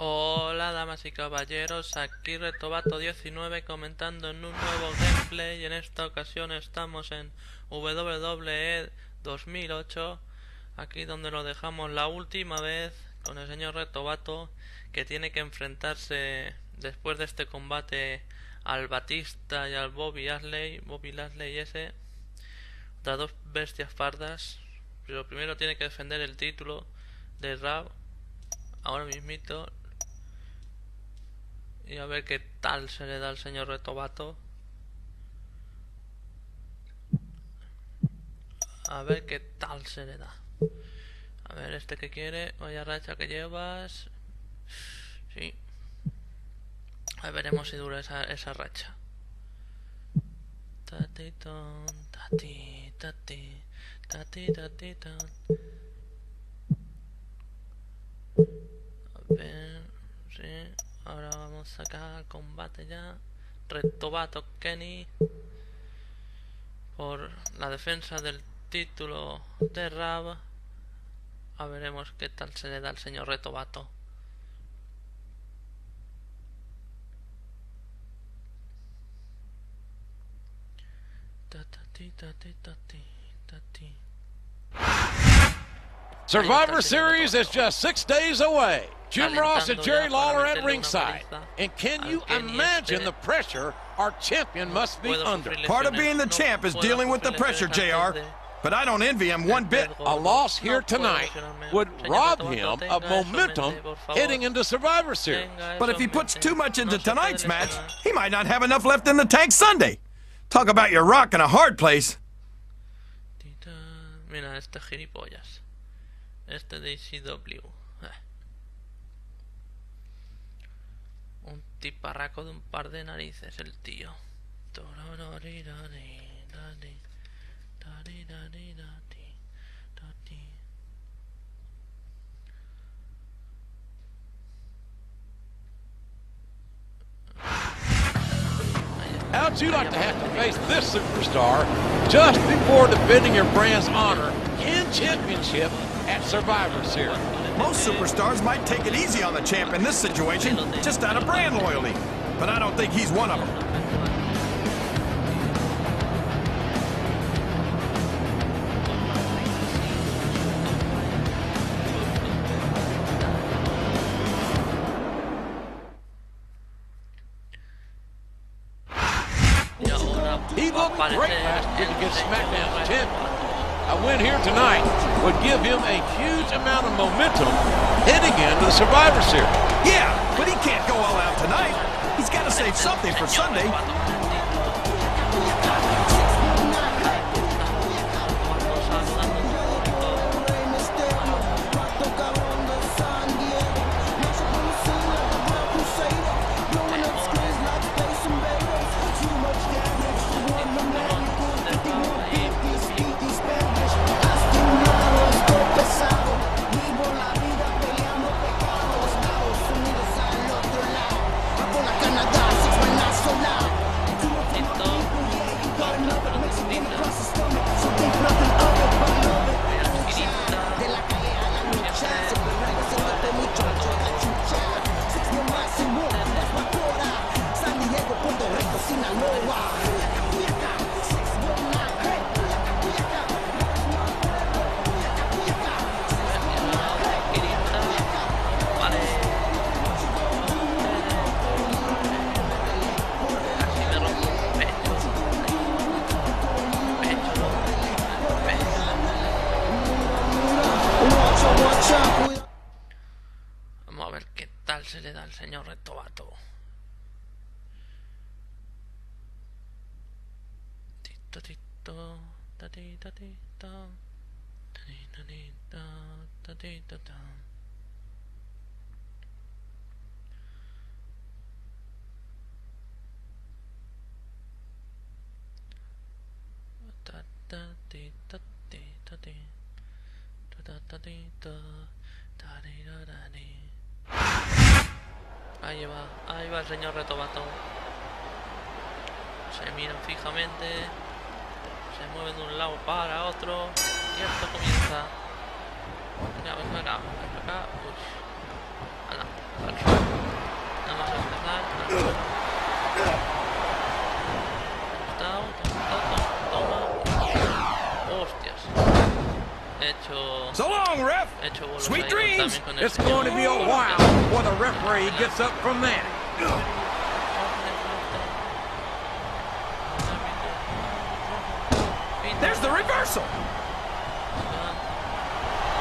Hola damas y caballeros, aquí retobato 19 comentando en un nuevo gameplay. En esta ocasión estamos en WWE 2008, aquí donde lo dejamos la última vez, con el señor Retobato, que tiene que enfrentarse después de este combate al Batista y al Bobby Lashley ese, las dos bestias pardas. Pero primero tiene que defender el título de Raw, ahora mismito. Y a ver qué tal se le da al señor Retobato. A ver qué tal se le da. A ver, este que quiere. Vaya racha que llevas. Sí. A ver, veremos si dura esa racha. Tatitón, tati, tati, tati, tatitón. A ver, sí. Ahora vamos acá al combate ya. Retobato Kenny por la defensa del título de Raw. A veremos qué tal se le da al señor Retobato. Survivor Series is just 6 days away. Jim Ross and Jerry Lawler at ringside. And can you imagine the pressure our champion must be under? Part of being the champ is dealing with the pressure, JR. But I don't envy him one bit. A loss here tonight would rob him of momentum heading into Survivor Series. But if he puts too much into tonight's match, he might not have enough left in the tank Sunday. Talk about your rock in a hard place. Mira, este gilipollas. Este de ECW. Un tiparraco de un par de narices, el tío. How'd you like to have to face this superstar just before defending your brand's honor and championship at Survivor Series? Most superstars might take it easy on the champ in this situation, just out of brand loyalty. But I don't think he's one of them. He looked great last week against SmackDown's champion. A win here tonight would give him a huge amount of momentum heading into the Survivor Series. Yeah, but he can't go all out tonight. He's got to save something for Sunday. Vamos a ver qué tal se le da al señor Retobato. Tito, tito, tatita, tita, tatita, tatita. Ahí va el señor Retobato. Se miran fijamente, se mueven de un lado para otro y esto comienza. Venga, ven para acá, ven para acá. Uy. Hala, al suelo. hecho bolos Sweet ahí, dreams. también con el It's going to be a while before the referee gets up from that. There's the reversal.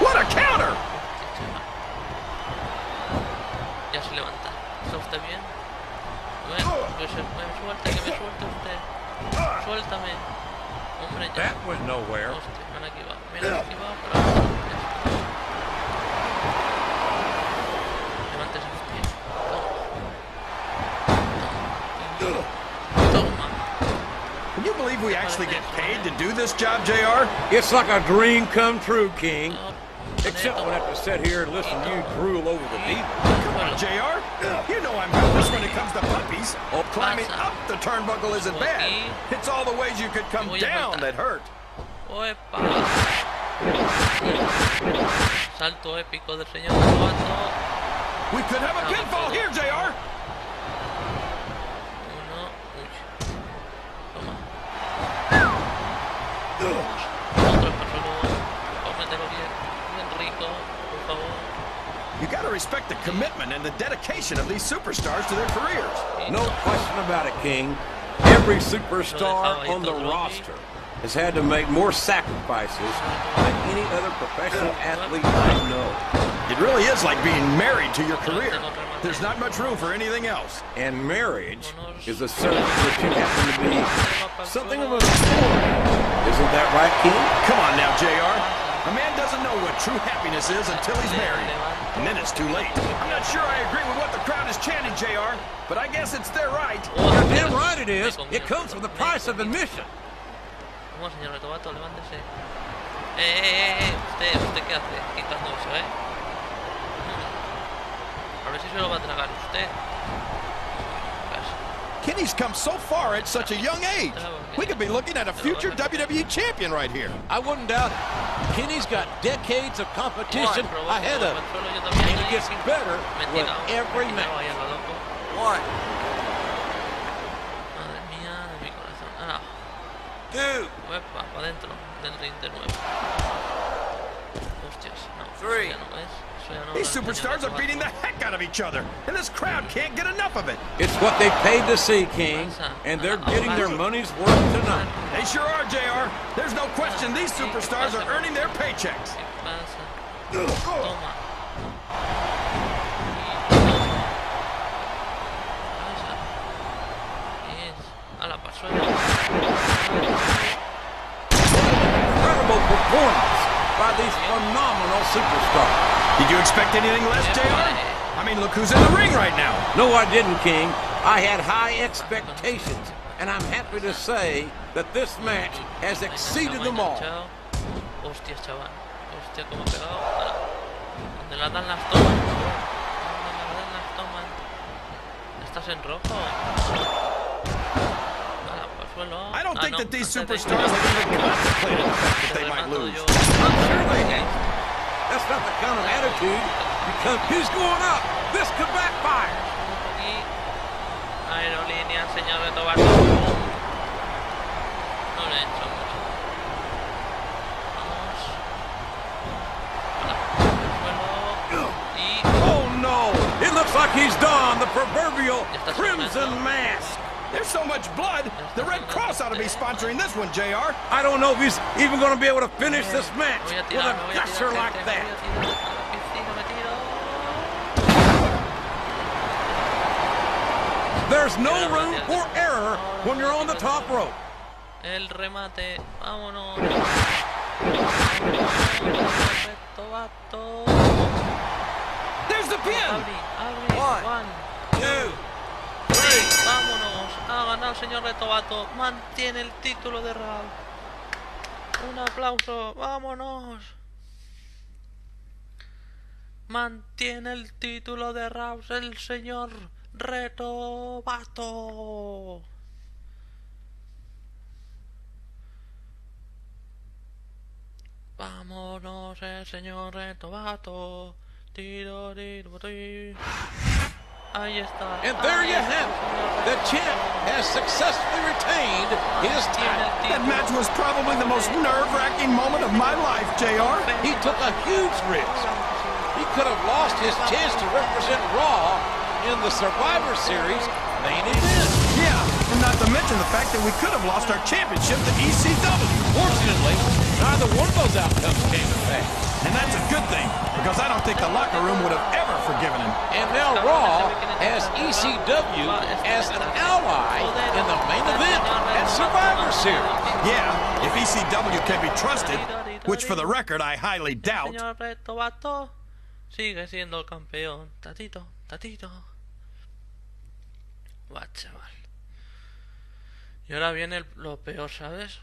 What a counter. Ya se levanta. ¿Está usted bien? Bueno, pues me suelte, que me suelte usted. Suéltame. Hombre, ya. That went nowhere. Hostia, me han activado. Me han activado, pero... Levántese usted. Toma. Toma. Can you believe we actually get paid to do this job, JR? It's like a dream come true, King. No. Except we'll have to sit here and listen to you drool over the needle. Come on, JR. You know I'm helpless when it comes to puppies. Climbing up the turnbuckle isn't bad. It's all the ways you could come down that hurt. ¡Oepa! Salto épico del señor Retobato. We could have a pinfall here, JR. Uno. Uy. Toma. Otro saludo. Cómetelo bien. Bien rico, por favor. You gotta respect the commitment and the dedication of these superstars to their careers. No question about it, King. Every superstar on the roster has had to make more sacrifices than any other professional athlete I know. It really is like being married to your career. There's not much room for anything else. And marriage is a service that you happen to be something of a sport. Isn't that right, King? Come on now, JR. A man doesn't know what true happiness is until he's married. And then it's too late. I'm not sure I agree with what the crowd is chanting, JR, but I guess it's their right. You're damn right it is. It comes with the price of admission. Vamos, señor Retobato, levántese. ¿Usted qué hace? Quitando eso, A ver si se lo va a tragar usted. Casi. Kenny's come so far at such a young age. We could be looking at a future WWE champion right here. I wouldn't doubt it. Kenny's got decades of competition ahead of him. And it gets better with every match. One. Madre mía de mi corazón. Ah. Two. Uepa, para adentro del ring de nuevo. Hostias, no. Three. Eso ya no es. Eso ya no. These superstars are beating the heck out of each other, and this crowd can't get enough of it. It's what they paid to see, King, and they're getting their money's worth tonight. They sure are, JR. There's no question these superstars are earning their paychecks. ¿Qué pasa? Toma. Incredible performance by these phenomenal superstars. Did you expect anything less, JR? I mean, look who's in the ring right now. No, I didn't, King. I had high expectations, and I'm happy to say that this match has exceeded them all. Hostias, chaval. Hostia, cómo ha pegado. ¿Dónde la dan las tomas? ¿Dónde la dan las tomas? ¿Estás en rojo? I don't think that these superstars have even contemplated the fact that they might lose. I'm sure they ain't. That's not the kind of attitude you come. He's going up. This could backfire. Aerolínea, señor Retobato. No le he hecho mucho. Vamos. Y... Oh no! It looks like he's donned the proverbial crimson mask. There's so much blood, the Red Cross ought to be sponsoring this one, JR. I don't know if he's even going to be able to finish this match with a gusher like that. There's no room for error when you're on the top rope. El remate, vámonos. There's the pin. One, two, three. Vámonos. Ha ganado el señor Retobato. Mantiene el título de Raw. Un aplauso. Vámonos. Mantiene el título de Raw el señor Retobato. Vámonos el señor Retobato. Tiro, tiro, tiro. Ahí está. And there you have it. The champ has successfully retained his title. That match was probably the most nerve-wracking moment of my life, JR. He took a huge risk could have lost his chance to represent Raw in the Survivor Series main event. Yeah, and not to mention the fact that we could have lost our championship to ECW. Fortunately, neither one of those outcomes came to pass. And that's a good thing, because I don't think the locker room would have ever forgiven him. And now Raw has ECW as an ally in the main event at Survivor Series. Yeah, if ECW can be trusted, which for the record I highly doubt. Señor retobato sigue siendo el campeón. Tatito, tatito. Buah, chaval. Y ahora viene lo peor, ¿sabes?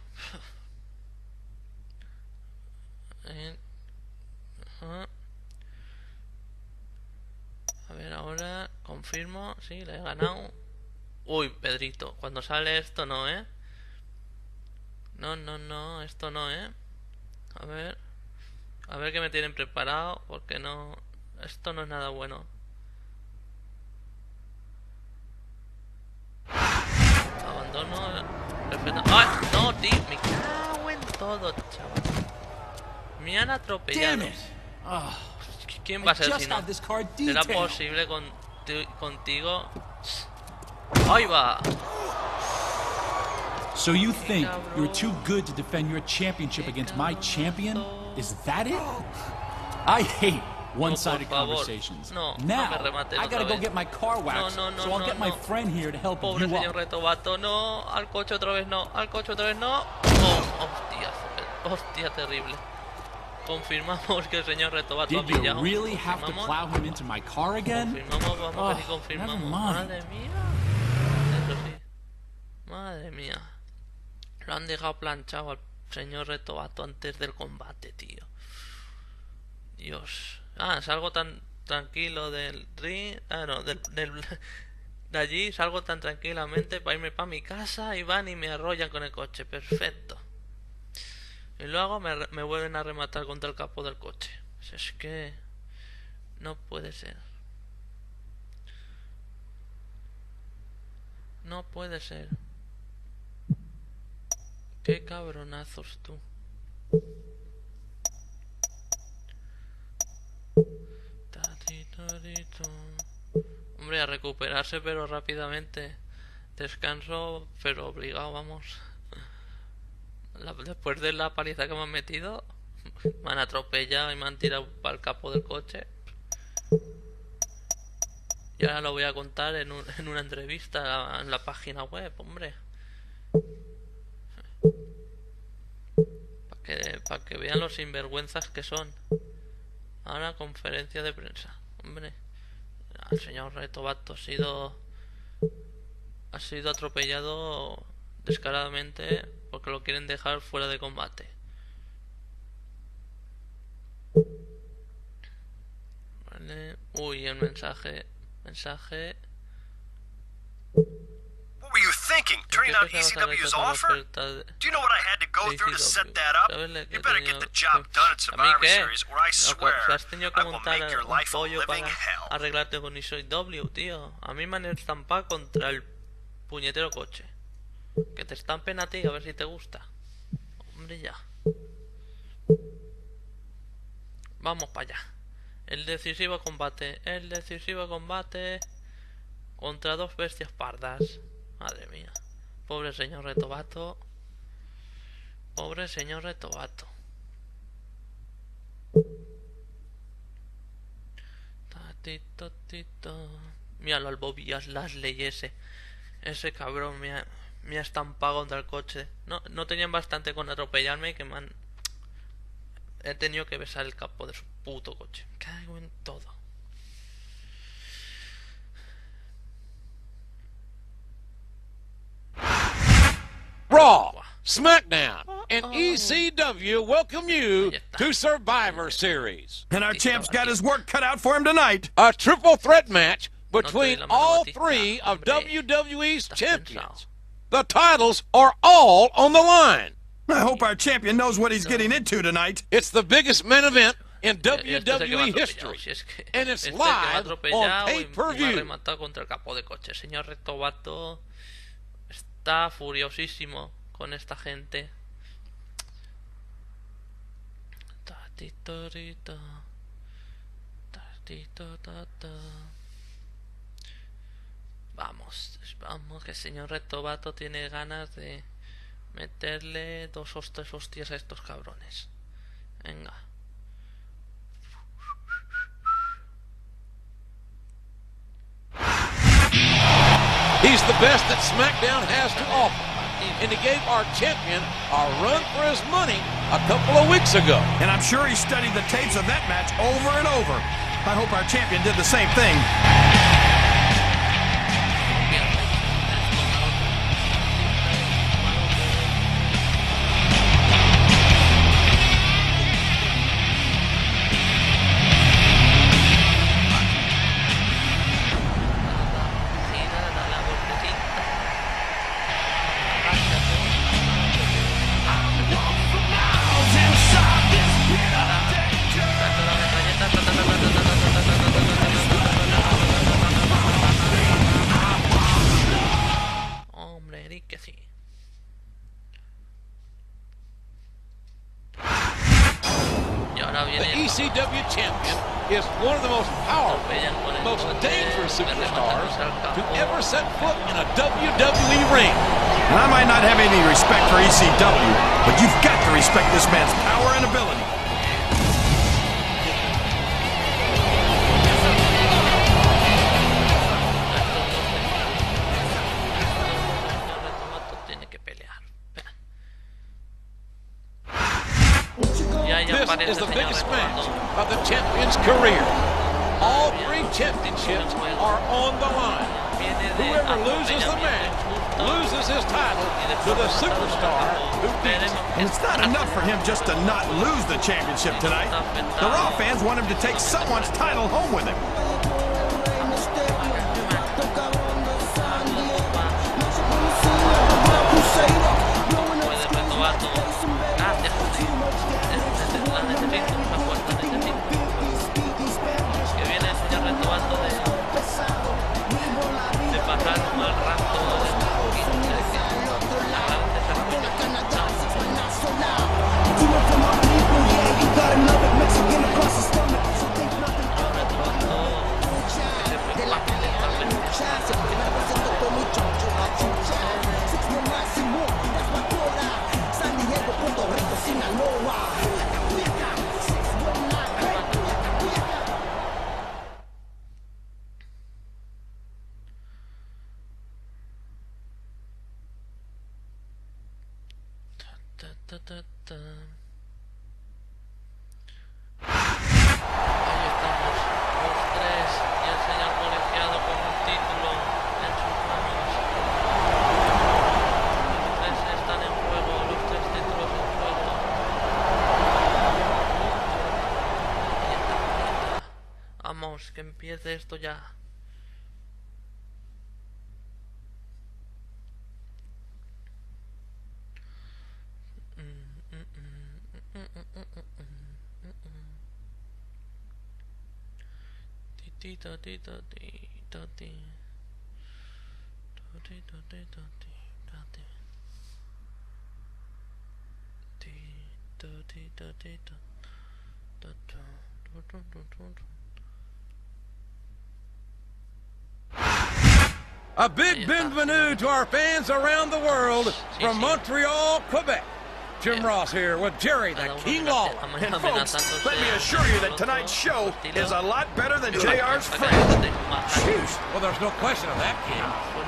A ver, ahora confirmo. Sí, le he ganado. Uy, Pedrito, cuando sale esto no, ¿eh? No, esto no, ¿eh? A ver qué me tienen preparado, porque no... Esto no es nada bueno. Abandono... Perfecto. ¡Ay! No, tío, me cago en todo, chaval. Me han atropellado. ¿Quién va a ser si no? ¿Será posible contigo? ¡Ahí va! So you think you're too good to defend your championship against my champion? Is that it? I hate one-sided conversations. No, now, no me remates I gotta otra go vez. get my car waxed, No, so I'll get my friend here to help Pobre you señor up. retobato, no. Al coche otra vez no. Al coche otra vez no. Oh, hostia, terrible. Confirmamos que el señor retobato ha Did you pillado. really have to plow him into my car again? Confirmamos, vamos a ver si Never confirmamos. mind. Madre mía. Eso sí. Madre mía. Lo han dejado planchado al señor retobato antes del combate, tío. Dios. Salgo tan tranquilo del ring. No, de allí salgo tan tranquilamente para irme para mi casa y van y me arrollan con el coche. Perfecto. Y luego me vuelven a rematar contra el capó del coche. Es que no puede ser. No puede ser. Qué cabronazos tú. Hombre, a recuperarse pero rápidamente. Descanso pero obligado, vamos. Después de la paliza que me han metido, me han atropellado y me han tirado para el capó del coche. Y ahora lo voy a contar en una entrevista en la página web, hombre. Para que vean los sinvergüenzas que son. Ahora conferencia de prensa. Hombre, el señor retobato ha sido atropellado descaradamente porque lo quieren dejar fuera de combate. Vale. Uy, el mensaje. What were you thinking? Turning down ECW's offer? Do you know what I had to go through to set that up? You better get the job done at Survivor Series, or I swear I will make your life a living hell. Arreglarte con ECW, tío. A mí me han estampado contra el puñetero coche. Que te estampen a ti, a ver si te gusta. Hombre, ya. Vamos para allá. El decisivo combate contra dos bestias pardas. Madre mía. Pobre señor retobato. Tito. Míralo al bobillas las leyes ese cabrón me ha estampado contra el coche. No tenían bastante con atropellarme que he tenido que besar el capó de su puto coche. Me cago en todo. Raw, SmackDown, and ECW welcome you to Survivor Series. And our champ's got his work cut out for him tonight. A triple threat match between all three of WWE's champions. The titles are all on the line. I hope our champion knows what he's getting into tonight. It's the biggest main event in WWE history, and it's live on pay-per-view. Contra el capó de coche. Señor retobato está furiosísimo con esta gente. Vamos, vamos, que el señor Retobato tiene ganas de meterle 2 o 3 hostias a estos cabrones. Venga. He's the best that SmackDown has to offer, and he gave our champion a run for his money a couple of weeks ago. And I'm sure he studied the tapes of that match over and over. I hope our champion did the same thing. ECW champion is one of the most powerful, most dangerous superstars to ever set foot in a WWE ring. And I might not have any respect for ECW, but you've got to respect this man's power and ability. This is the biggest match of the champion's career. All 3 championships are on the line. Whoever loses the match loses his title to the superstar who beats him. And it's not enough for him just to not lose the championship tonight. The Raw fans want him to take someone's title home with him. Ahí estamos, los 3 y el señor colegiado con un título en sus manos. Los 3 están en juego, los 3 títulos en juego. Ahí está. Vamos, que empiece esto ya. A big bienvenue to our fans around the world from Montreal, Quebec. Jim Ross here with Jerry the King Lawler. And folks, let me assure you that tonight's show is a lot better than JR's friend. Well, there's no question of that, King.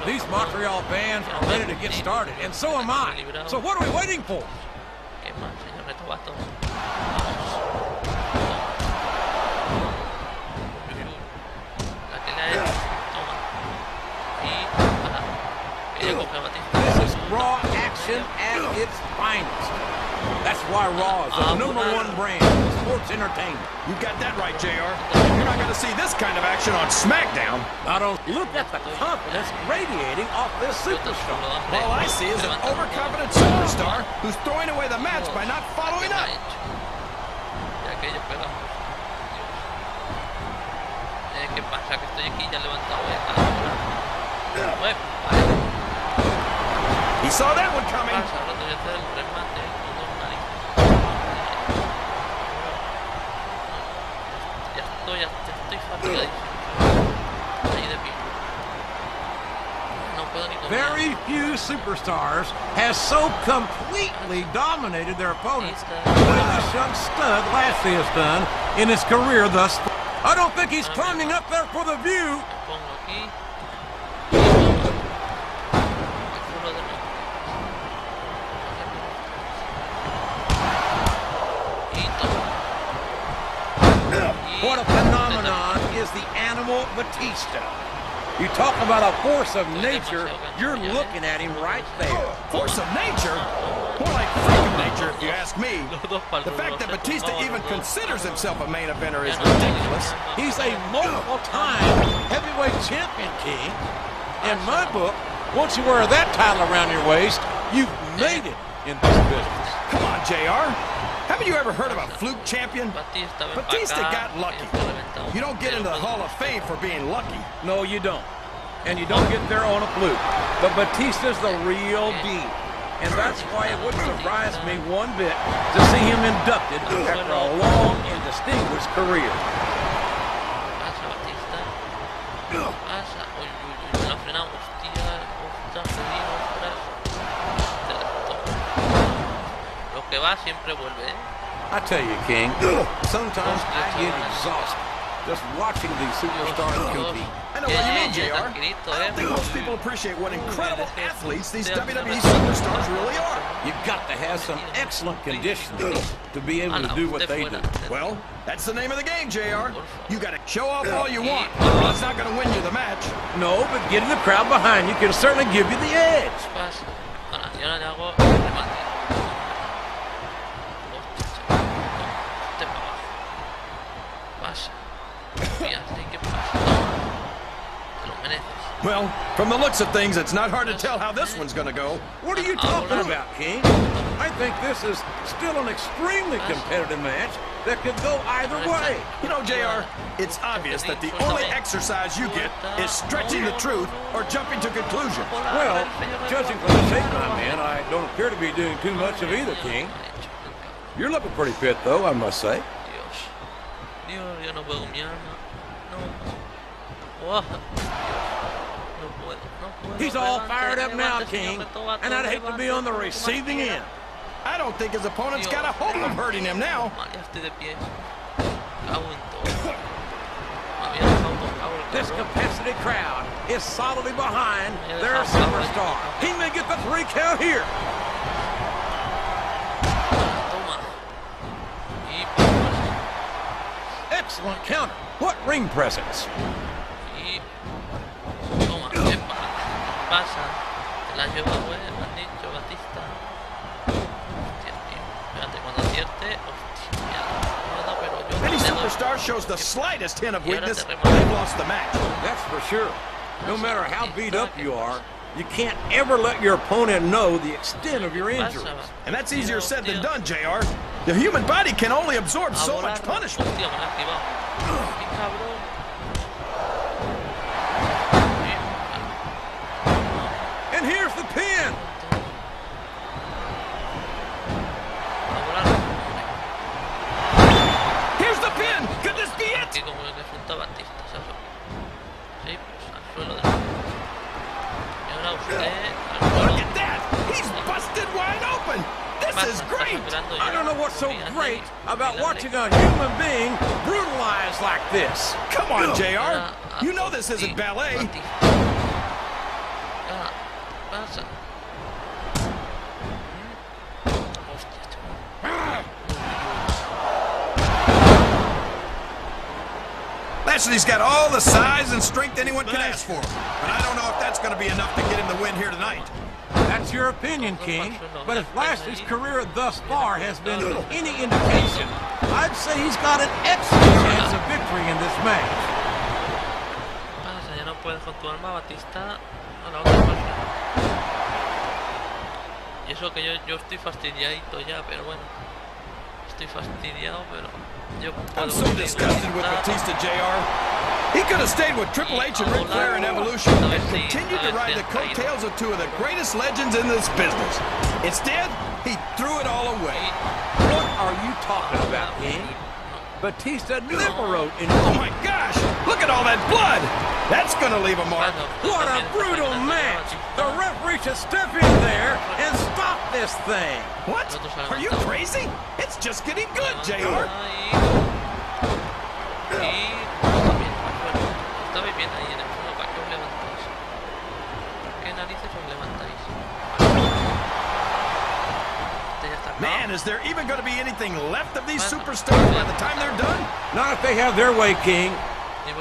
These Montreal fans are ready to get started, and so am I. So what are we waiting for? This is Raw action at its finest. That's why Raw is the #1 brand in sports entertainment. You got that right, JR. You're not going to see this kind of action on SmackDown. Not only look at the confidence radiating off this superstar. All I see is an overconfident superstar who's throwing away the match by not following up. ¿Qué pasa? Que estoy aquí ya levantado. He saw that one coming. Ya estoy Very few superstars has so completely dominated their opponents as this young stud Lashley has done in his career thus far. I don't think he's climbing up there for the view. What a phenomenon is the animal Batista. You talk about a force of nature, you're looking at him right there. Force of nature? More like freak of nature, if you ask me. The fact that Batista even considers himself a main eventer is ridiculous. He's a multiple-time heavyweight champion, King. In my book, once you wear that title around your waist, you've made it in this business. Come on, JR. Haven't you ever heard of a fluke champion? Batista got lucky. You don't get into the Hall of Fame for being lucky. No, you don't. And you don't get there on a fluke. But Batista's the real deal. And that's why it wouldn't surprise me one bit to see him inducted after a long and distinguished career. I tell you, King, sometimes I get exhausted just watching these superstars compete. I know what you mean, JR. I don't think most people appreciate what incredible athletes these WWE superstars really are. You've got to have some excellent conditioning to be able to do what they do. Well, that's the name of the game, JR. You got to show off all you want. It's not going to win you the match. No, but getting the crowd behind you can certainly give you the edge. Well, from the looks of things, it's not hard to tell how this one's going to go. What are you talking about, King? I think this is still an extremely competitive match that could go either way. You know, JR, it's obvious that the only exercise you get is stretching the truth or jumping to conclusions. Well, judging from the shape I'm in, I don't appear to be doing too much of either, King. You're looking pretty fit, though, I must say. He's all fired up now, King, and I'd hate to be on the receiving end. I don't think his opponent's got a hope of hurting him now. This capacity crowd is solidly behind their superstar. He may get the 3 count here. Excellent counter. What ring presence. La lleva, güey, me han dicho, Batista. Hostia, tío. Espérate, cuando acierte, hostia. Pero yo any superstar shows the slightest hint of weakness, they've lost the match. That's for sure. No matter how beat up you are, you can't ever let your opponent know the extent of your injuries. And that's easier said than done, JR. The human body can only absorb so much punishment. And here's the pin. Here's the pin. Could this be it? Look at that. He's busted wide open. This is great. I don't know what's so great about watching a human being brutalized like this. Come on, JR. You know this isn't ballet. Lashley's got all the size and strength anyone can ask for. But I don't know if that's going to be enough to get him the win here tonight. That's your opinion, King. But if Lashley's career thus far has been any indication, I'd say he's got an excellent chance of victory in this match. Ya no puedes con tu arma, Batista. A la otra parte. Y eso que yo estoy fastidiadito ya, pero bueno. Estoy fastidiado, pero yo puedo. I'm so disgusted with Batista, JR. He could have stayed with Triple H and Ric Flair in Evolution and continued to ride the coattails of 2 of the greatest legends in this business. Instead, he threw it all away. What are you talking about, King? Batista never wrote in. Oh my gosh! Look at all that blood! That's gonna leave a mark. What a brutal match! The referee should step in there and stop this thing. What? Are you crazy? It's just getting good, JR. Estaba bien ahí en el fondo, ¿para qué os levantáis? ¿Qué narices os levantáis? Man, is there even going to be anything left of these superstars by the time they're done? Not if they have their way, King.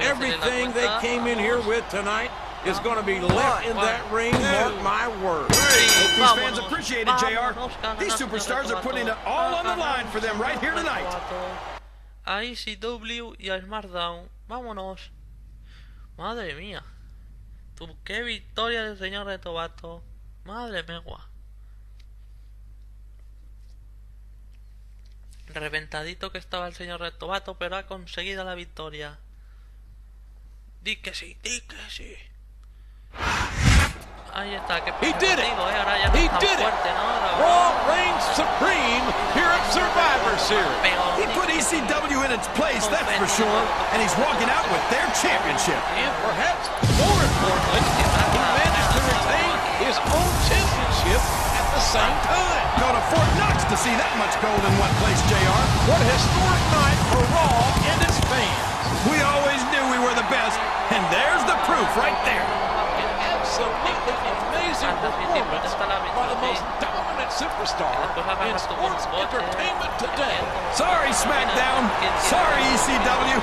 Everything they came in here with tonight is going to be left in that ring, mark my words. Hope these fans appreciate it, JR. These superstars are putting it all on the line for them right here tonight. A ECW y a SmackDown. Vámonos. Madre mía. Qué victoria del señor retobato. Madre megua. Reventadito que estaba el señor retobato, pero ha conseguido la victoria. Di que sí, di que sí. Ahí está, que He did it. Ahora ya no He es tan did it. fuerte, ¿no? Raw reigns supreme here at Survivor Series. He put ECW in its place, that's for sure, and he's walking out with their championship. And perhaps more importantly, he managed to retain his own championship at the same time. Go to Fort Knox to see that much gold in one place, JR. What a historic night for Raw and its fans. We always knew we were the best, and there's the proof right there. Absolutely amazing performance by the most dominant superstar in sports entertainment today. Sorry, SmackDown. Sorry, ECW.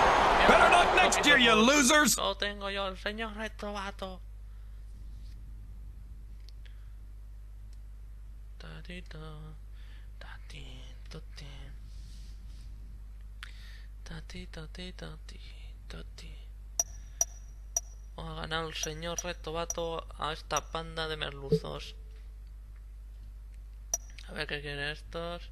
Better luck next year, you losers. Lo tengo yo, el señor retobato. Ha ganado el señor retobato a esta panda de merluzos. A ver qué quieren estos.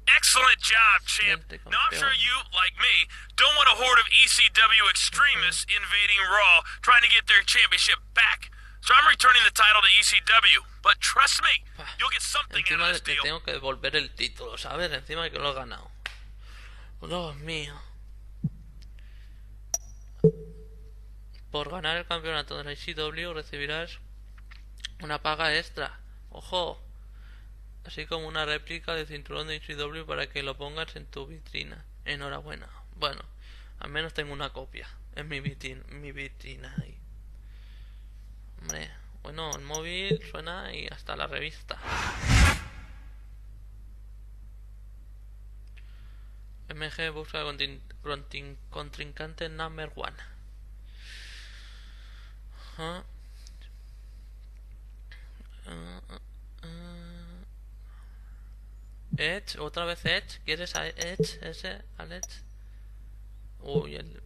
Excellent job, champ. Now I'm sure you, like me, don't want a horde of ECW extremists invading Raw, trying to get their championship back. So I'm returning the title to ECW. But trust me, you'll get something out of this deal. Tengo que devolver el título, ¿sabes? Encima de que lo he ganado. Dios mío. Por ganar el campeonato de la ECW recibirás una paga extra. ¡Ojo! Así como una réplica de cinturón de ECW para que lo pongas en tu vitrina. Enhorabuena. Bueno, al menos tengo una copia en mi vitrina ahí. Hombre, bueno, el móvil suena y hasta la revista. MG busca contrincante number 1. Edge, otra vez Edge. ¿Quieres a Edge? Ese, al Edge. Uy, el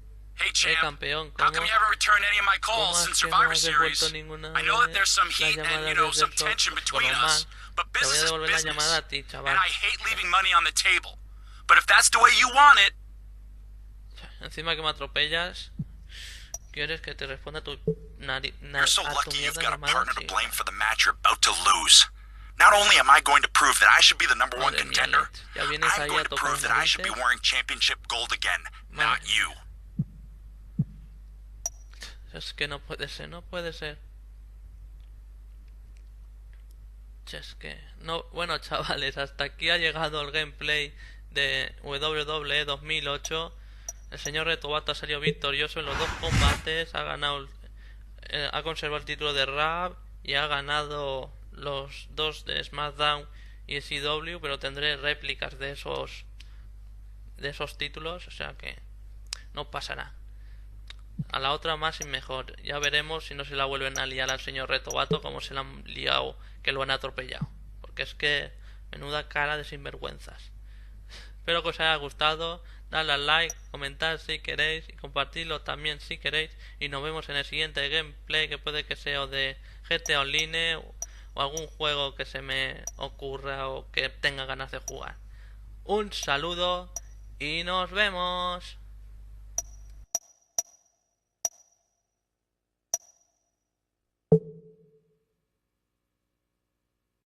campeón. How come you haven't returned any of my calls since Survivor Series? I know that there's some heat and, some tension between us, but business is business, and I hate leaving money on the table. But if that's the way you want it... Encima que me atropellas, ¿quieres que te responda tu You're so lucky you've got a partner to blame for the match you're about to lose. Not only am I going to prove that I should be the number one contender, I'm going to prove that I should be wearing championship gold again, not you. Es que no puede ser, no puede ser. Es que no. Bueno, chavales, hasta aquí ha llegado el gameplay de WWE 2008. El señor retobato ha salido victorioso en los dos combates. Ha ganado, ha conservado el título de Raw y ha ganado los dos de SmackDown y ECW, pero tendré réplicas de esos títulos, o sea que no pasará. A la otra más y mejor. Ya veremos si no se la vuelven a liar al señor retobato como se la han liado, que lo han atropellado. Porque es que menuda cara de sinvergüenzas. Espero que os haya gustado. Dadle al like, comentad si queréis y compartidlo también si queréis. Y nos vemos en el siguiente gameplay, que puede que sea de GTA Online o algún juego que se me ocurra o que tenga ganas de jugar. Un saludo y nos vemos.